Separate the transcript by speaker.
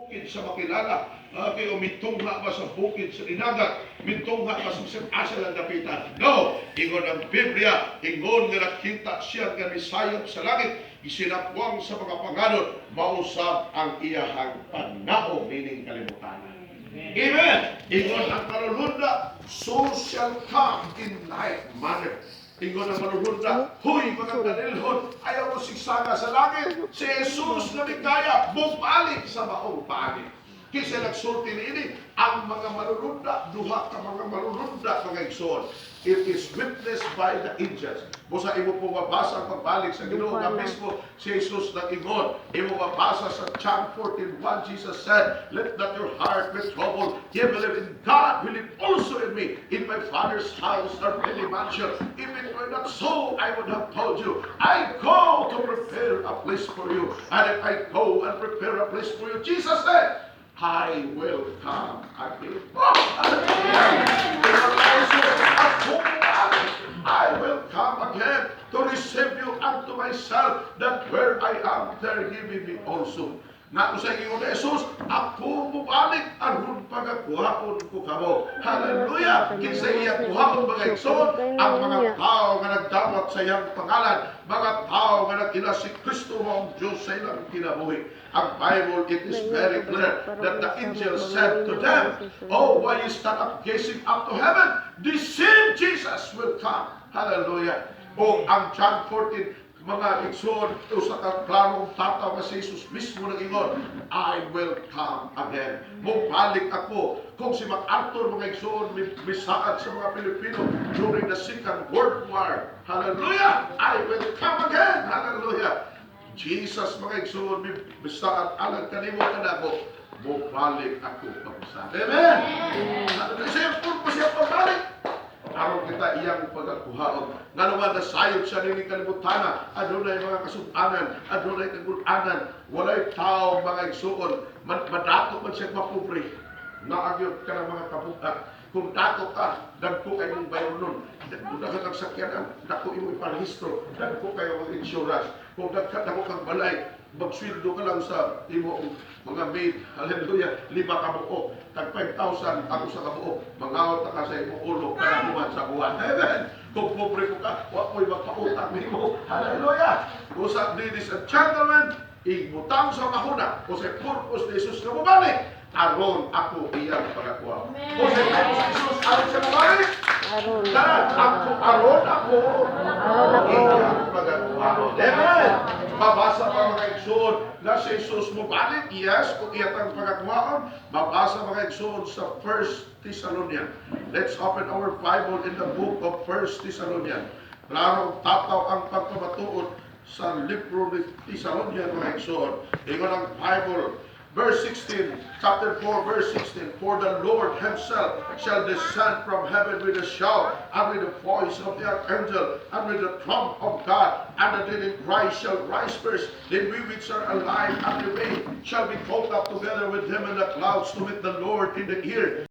Speaker 1: bukid sa makilala, kay mitungha ba sa bukid sa inagat, mitungha ba sa asa lang dapitan. No, ingon ang Biblia, ingon nga nakita siya nga misayop sa langit, isinapwang sa mga panganod, mausap ang iyahang panao, meaning kalimutan. Amen. Ingon ang kalulunda, so shall come in like manner. Ingon ang malulunda, huy mga kanilhon, ayaw mo sigsanga sa langit. Si Jesus na mikaya, bumalik sa maong paanit. Kisa nagsulti niini, ang mga malulunda, duha ka mga malulunda, mga igsoon. It is witnessed by the angels. Busa imo po mabasa ang pagbalik sa Ginoo nga mismo si Jesus na ingon. Imo mabasa sa John 14:1, Jesus said, "Let not your heart be troubled. Ye believe in God, believe also in me. In my Father's house are many mansions. If it were not so, I would have told you. I go to prepare a place for you. And if I go and prepare a place for you," Jesus said, "I will come again." I will come again to receive you unto myself, that where I am, there ye may be also. Nga ko sa inyo na Jesus, ako bumalik, aron pagakuhaon ko kamo. Hallelujah! Kinsa iya kuhaon mga igsoon, ang mga tao nga nagdawat sa iyang pangalan, mga tao nga nagkila si Kristo ang Diyos sa ilang kinabuhi. Ang Bible, it is very clear that the angel said to them, "Oh, why you stand up gazing up to heaven? The same Jesus will come." Hallelujah! O ang John 14, mga igsoon, usa ka klarong tataw nga si Jesus mismo nag-ingon, "I will come again." Mubalik ako. Kung si MacArthur, mga igsoon, misaad sa mga Pilipino during the Second World War. Hallelujah! I will come again. Hallelujah! Jesus, mga igsoon, misaad alang kanimo kanako, mubalik ako pag-usap. Amen! Hallelujah! Siya yung purpose siya pabalik. Aron kita iyang pagkakuhaon. Nga naman nasayod siya nini kalibutan, adunay mga kasub-anan, adunay kagul-anan, walay tao mga igsuon, madato man siya mapobre. Naagyod ka ng mga kabukat. Kung dato ka, dagko kayo ng bayonon. Kung dagat ang sakyanan, dagko imo iparehistro, dagko kayo ng insurance. Kung dagat kang balay, magsweldo ka lang sa imo mga maid. Hallelujah, 5 ka buo. Tag 5,000 ako sa kabuo. Mangawat ka sa imo ulo, kanabuhan sa buwan. Amen. Kung pobre ko ka, wak mo'y magpautang mo. Hallelujah. Usap, ladies and gentlemen, ibutang sa kahuna o sa purpose ni Jesus na bumalik. Aron ako iyang pagakuha. O sa purpose ni Jesus, aron siya bumalik. Aron ako iyang pagakuha. Amen. Mabasa pa mga igsoon na si Jesus mo balik, yes, kung iyatang pagakuhaan. Mabasa mga igsoon sa 1 Thessalonians. Let's open our Bible in the book of 1 Thessalonians. Klaro tataw ang pagpamatuod sa libro ni Thessalonians mga igsoon. Ingon ang Bible, verse 16, chapter 4, verse 16, "For the Lord himself shall descend from heaven with a shout, and with the voice of the archangel, and with the trump of God, and the dead in Christ shall rise first. Then we which are alive and remain shall be caught up together with him in the clouds to meet the Lord in the air."